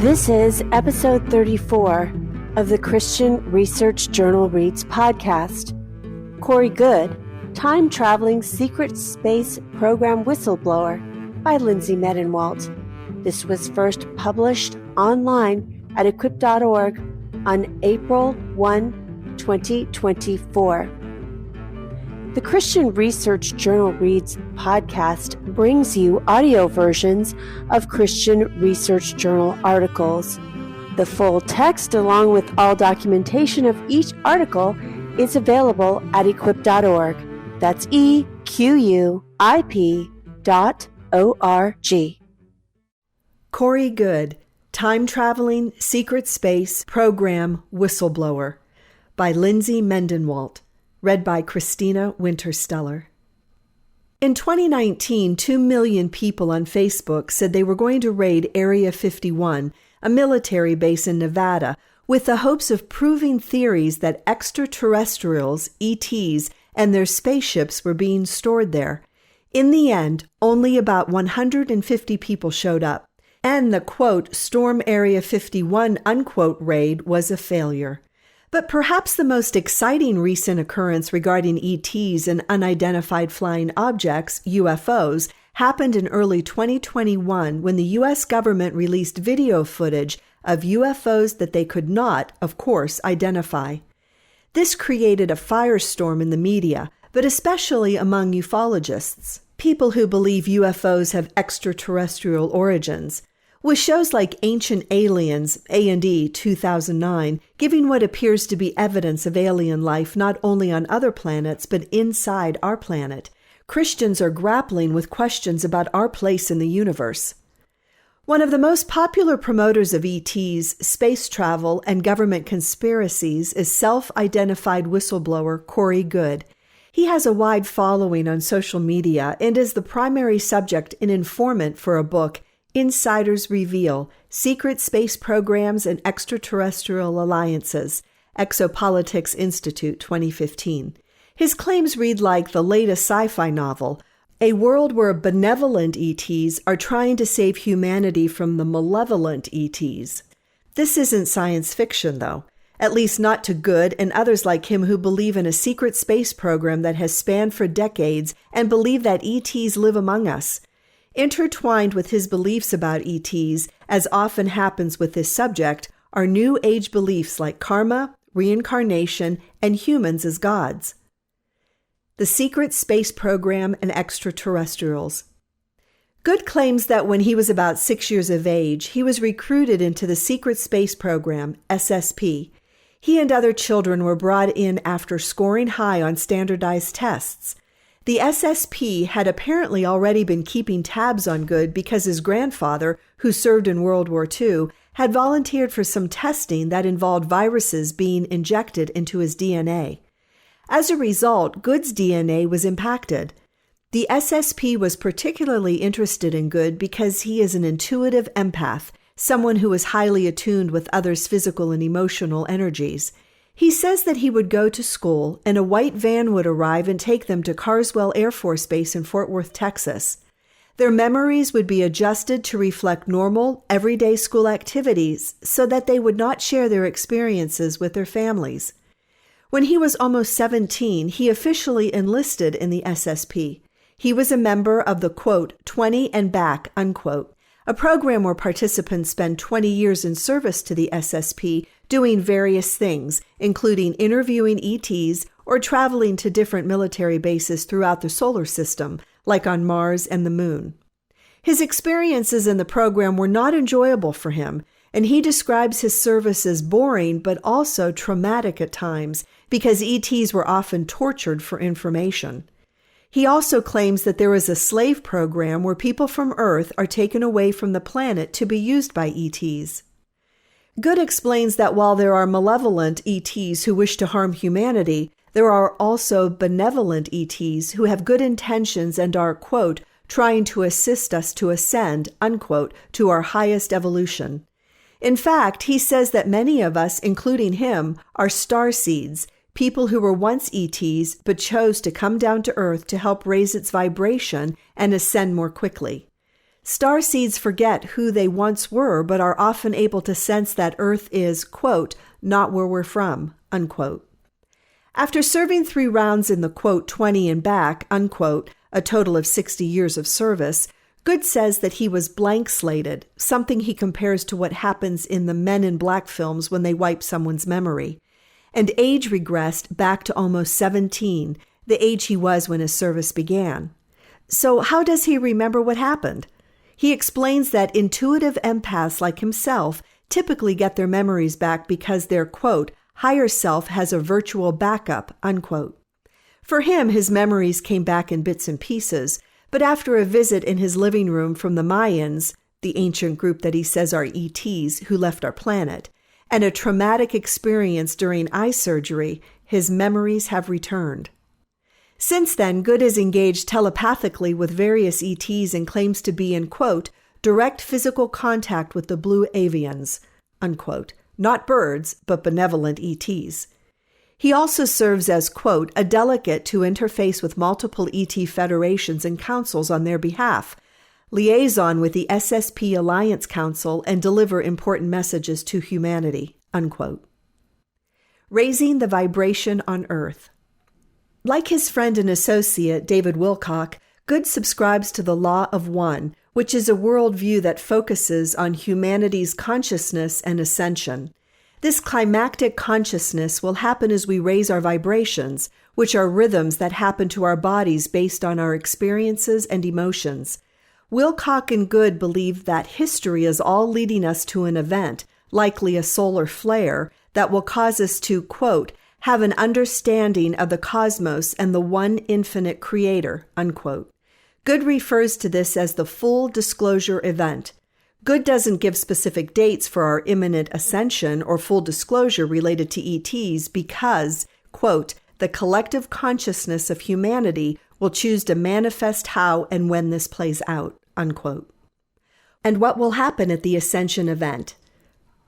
This is episode 34 of the Christian Research Journal Reads podcast. Goode, Time-Traveling Secret Space Program Whistleblower by Lindsay Medenwalt. This was first published online at equip.org on April 1, 2024. The Christian Research Journal Reads podcast brings you audio versions of Christian Research Journal articles. The full text, along with all documentation of each article, is available at equip.org. That's EQUIP.org. Goode, Time-Traveling Secret Space Program Whistleblower by Lindsay Medenwalt. Read by Christina Wintersteller. In 2019, 2 million people on Facebook said they were going to raid Area 51, a military base in Nevada, with the hopes of proving theories that extraterrestrials, ETs, and their spaceships were being stored there. In the end, only about 150 people showed up, and the, quote, Storm Area 51, unquote, raid was a failure. But perhaps the most exciting recent occurrence regarding ETs and unidentified flying objects, UFOs, happened in early 2021 when the U.S. government released video footage of UFOs that they could not, of course, identify. This created a firestorm in the media, but especially among ufologists, people who believe UFOs have extraterrestrial origins. With shows like Ancient Aliens, A&E 2009, giving what appears to be evidence of alien life not only on other planets but inside our planet, Christians are grappling with questions about our place in the universe. One of the most popular promoters of ETs, space travel, and government conspiracies is self-identified whistleblower Goode. He has a wide following on social media and is the primary subject and informant for a book, Insiders Reveal, Secret Space Programs and Extraterrestrial Alliances, Exopolitics Institute 2015. His claims read like the latest sci-fi novel, a world where benevolent ETs are trying to save humanity from the malevolent ETs. This isn't science fiction, though, at least not to Goode and others like him who believe in a secret space program that has spanned for decades and believe that ETs live among us. Intertwined with his beliefs about ETs, as often happens with this subject, are New Age beliefs like karma, reincarnation, and humans as gods. The Secret Space Program and Extraterrestrials. Goode claims that when he was about 6 years of age, he was recruited into the Secret Space Program, SSP. He and other children were brought in after scoring high on standardized tests. The SSP had apparently already been keeping tabs on Goode because his grandfather, who served in World War II, had volunteered for some testing that involved viruses being injected into his DNA. As a result, Goode's DNA was impacted. The SSP was particularly interested in Goode because he is an intuitive empath, someone who is highly attuned with others' physical and emotional energies. He says that he would go to school and a white van would arrive and take them to Carswell Air Force Base in Fort Worth, Texas. Their memories would be adjusted to reflect normal, everyday school activities so that they would not share their experiences with their families. When he was almost 17, he officially enlisted in the SSP. He was a member of the, quote, 20 and back, unquote, a program where participants spend 20 years in service to the SSP doing various things, including interviewing ETs or traveling to different military bases throughout the solar system, like on Mars and the Moon. His experiences in the program were not enjoyable for him, and he describes his service as boring but also traumatic at times because ETs were often tortured for information. He also claims that there is a slave program where people from Earth are taken away from the planet to be used by ETs. Goode explains that while there are malevolent ETs who wish to harm humanity, there are also benevolent ETs who have good intentions and are, quote, trying to assist us to ascend, unquote, to our highest evolution. In fact, he says that many of us, including him, are starseeds, people who were once ETs but chose to come down to Earth to help raise its vibration and ascend more quickly. Starseeds forget who they once were, but are often able to sense that Earth is, quote, not where we're from, unquote. After serving 3 rounds in the, quote, 20 and back, unquote, a total of 60 years of service, Goode says that he was blank-slated, something he compares to what happens in the Men in Black films when they wipe someone's memory, and age regressed back to almost 17, the age he was when his service began. So how does he remember what happened? He explains that intuitive empaths like himself typically get their memories back because their, quote, higher self has a virtual backup, unquote. For him, his memories came back in bits and pieces, but after a visit in his living room from the Mayans, the ancient group that he says are ETs who left our planet, and a traumatic experience during eye surgery, his memories have returned. Since then, Goode is engaged telepathically with various ETs and claims to be in, quote, direct physical contact with the blue avians, unquote, not birds, but benevolent ETs. He also serves as, quote, a delegate to interface with multiple ET federations and councils on their behalf, liaison with the SSP Alliance Council, and deliver important messages to humanity, unquote. Raising the vibration on Earth. Like his friend and associate, David Wilcock, Goode subscribes to the Law of One, which is a worldview that focuses on humanity's consciousness and ascension. This climactic consciousness will happen as we raise our vibrations, which are rhythms that happen to our bodies based on our experiences and emotions. Wilcock and Goode believe that history is all leading us to an event, likely a solar flare, that will cause us to, quote, have an understanding of the cosmos and the one infinite creator, unquote. Goode refers to this as the full disclosure event. Goode doesn't give specific dates for our imminent ascension or full disclosure related to ETs because, quote, the collective consciousness of humanity will choose to manifest how and when this plays out, unquote. And what will happen at the ascension event?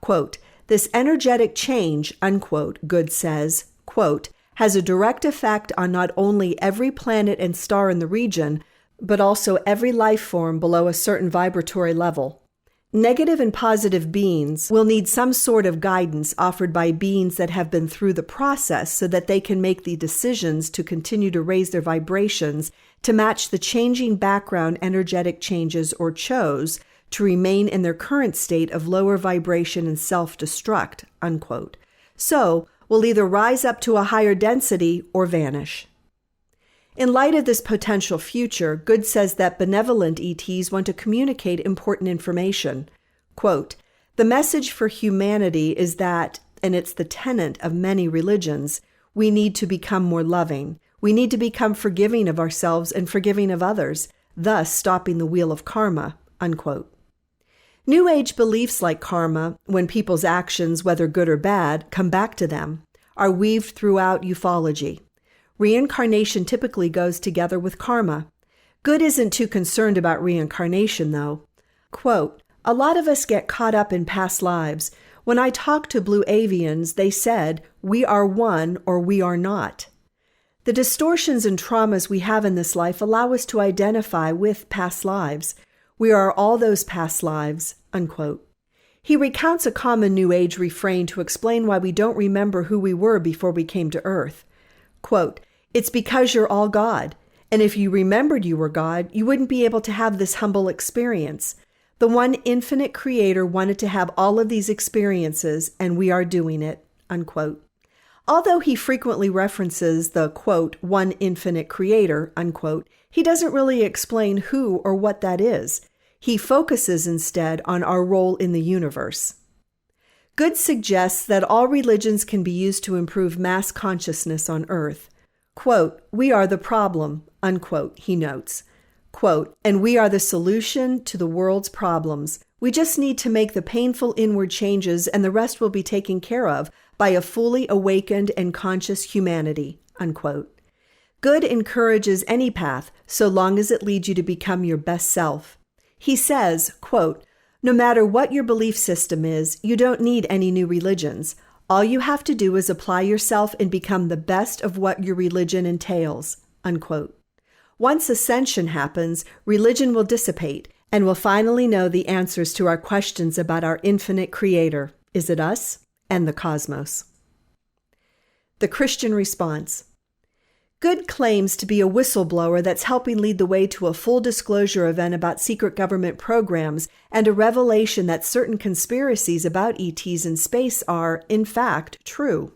Quote, this energetic change, unquote, Goode says, quote, has a direct effect on not only every planet and star in the region, but also every life form below a certain vibratory level. Negative and positive beings will need some sort of guidance offered by beings that have been through the process so that they can make the decisions to continue to raise their vibrations to match the changing background energetic changes or chose to remain in their current state of lower vibration and self-destruct, unquote. So, will either rise up to a higher density or vanish. In light of this potential future, Goode says that benevolent ETs want to communicate important information. Quote, the message for humanity is that, and it's the tenet of many religions, we need to become more loving. We need to become forgiving of ourselves and forgiving of others, thus stopping the wheel of karma, unquote. New Age beliefs like karma, when people's actions, whether good or bad, come back to them, are weaved throughout ufology. Reincarnation typically goes together with karma. Goode isn't too concerned about reincarnation, though. Quote, a lot of us get caught up in past lives. When I talked to Blue Avians, they said, we are one or we are not. The distortions and traumas we have in this life allow us to identify with past lives. We are all those past lives, unquote. He recounts a common New Age refrain to explain why we don't remember who we were before we came to Earth. Quote, it's because you're all God, and if you remembered you were God, you wouldn't be able to have this humble experience. The one infinite creator wanted to have all of these experiences, and we are doing it, unquote. Although he frequently references the, quote, one infinite creator, unquote, he doesn't really explain who or what that is. He focuses instead on our role in the universe. Goode suggests that all religions can be used to improve mass consciousness on Earth. Quote, we are the problem, unquote, he notes. Quote, and we are the solution to the world's problems. We just need to make the painful inward changes and the rest will be taken care of by a fully awakened and conscious humanity, unquote. Goode encourages any path so long as it leads you to become your best self. He says, quote, no matter what your belief system is, you don't need any new religions. All you have to do is apply yourself and become the best of what your religion entails, unquote. Once ascension happens, religion will dissipate, and we'll finally know the answers to our questions about our infinite Creator. Is it us and the cosmos? The Christian response. Goode claims to be a whistleblower that's helping lead the way to a full disclosure event about secret government programs and a revelation that certain conspiracies about ETs in space are, in fact, true.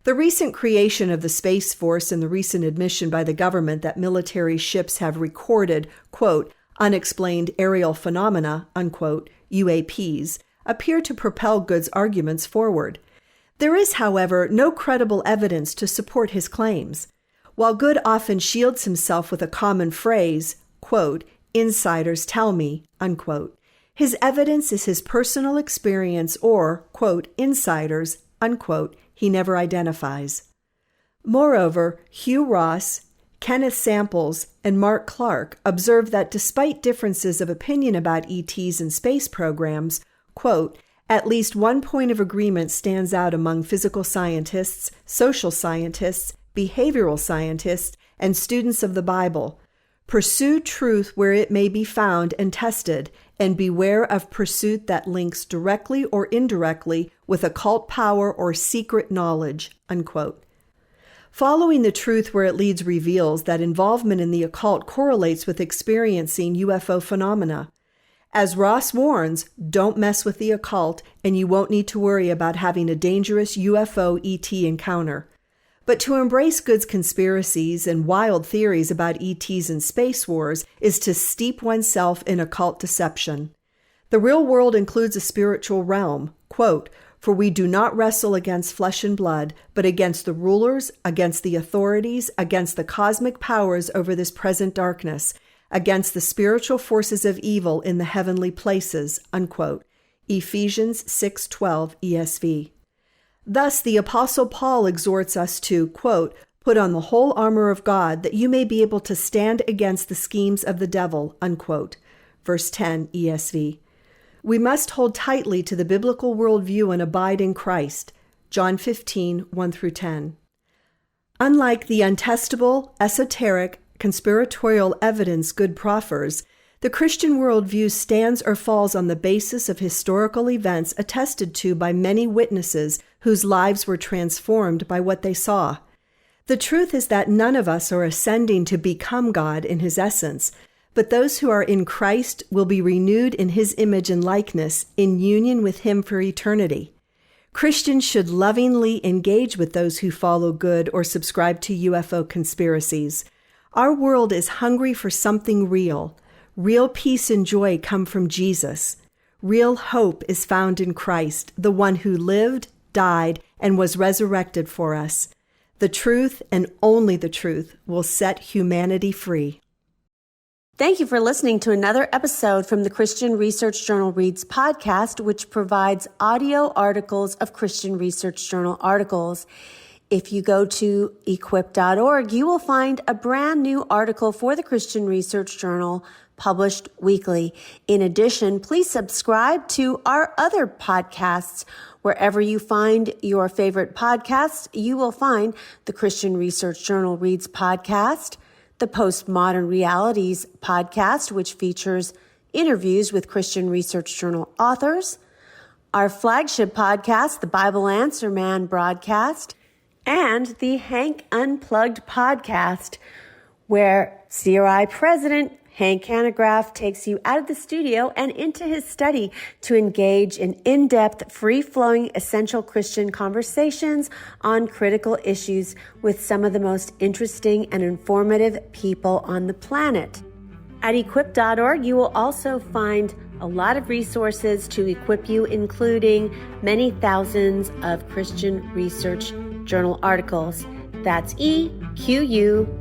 The recent creation of the Space Force and the recent admission by the government that military ships have recorded, quote, unexplained aerial phenomena, unquote, UAPs, appear to propel Goode's arguments forward. There is, however, no credible evidence to support his claims. While Goode often shields himself with a common phrase, quote, insiders tell me, unquote, his evidence is his personal experience or, quote, insiders, unquote, he never identifies. Moreover, Hugh Ross, Kenneth Samples, and Mark Clark observe that despite differences of opinion about ETs and space programs, quote, at least one point of agreement stands out among physical scientists, social scientists, behavioral scientists, and students of the Bible. Pursue truth where it may be found and tested, and beware of pursuit that links directly or indirectly with occult power or secret knowledge, unquote. Following the truth where it leads reveals that involvement in the occult correlates with experiencing UFO phenomena. As Ross warns, don't mess with the occult, and you won't need to worry about having a dangerous UFO ET encounter. But to embrace Goode's conspiracies and wild theories about ETs and space wars is to steep oneself in occult deception. The real world includes a spiritual realm, quote, for we do not wrestle against flesh and blood, but against the rulers, against the authorities, against the cosmic powers over this present darkness, against the spiritual forces of evil in the heavenly places, unquote. Ephesians 6:12 ESV. Thus, the Apostle Paul exhorts us to, quote, put on the whole armor of God that you may be able to stand against the schemes of the devil, unquote. Verse 10 ESV. We must hold tightly to the biblical worldview and abide in Christ. John 15:1-10. Unlike the untestable, esoteric, conspiratorial evidence Goode proffers, the Christian worldview stands or falls on the basis of historical events attested to by many witnesses whose lives were transformed by what they saw. The truth is that none of us are ascending to become God in his essence, but those who are in Christ will be renewed in his image and likeness in union with him for eternity. Christians should lovingly engage with those who follow Goode or subscribe to UFO conspiracies. Our world is hungry for something real. Real peace and joy come from Jesus. Real hope is found in Christ, the one who lived, died, and was resurrected for us. The truth, and only the truth, will set humanity free. Thank you for listening to another episode from the Christian Research Journal Reads podcast, which provides audio articles of Christian Research Journal articles. If you go to equip.org, you will find a brand new article for the Christian Research Journal published weekly. In addition, please subscribe to our other podcasts. Wherever you find your favorite podcasts, you will find the Christian Research Journal Reads podcast, the Postmodern Realities podcast, which features interviews with Christian Research Journal authors, our flagship podcast, the Bible Answer Man broadcast, and the Hank Unplugged podcast, where CRI President Hank Hanegraaff takes you out of the studio and into his study to engage in in-depth, free-flowing, essential Christian conversations on critical issues with some of the most interesting and informative people on the planet. At equip.org, you will also find a lot of resources to equip you, including many thousands of Christian Research Journal articles. That's equip.org.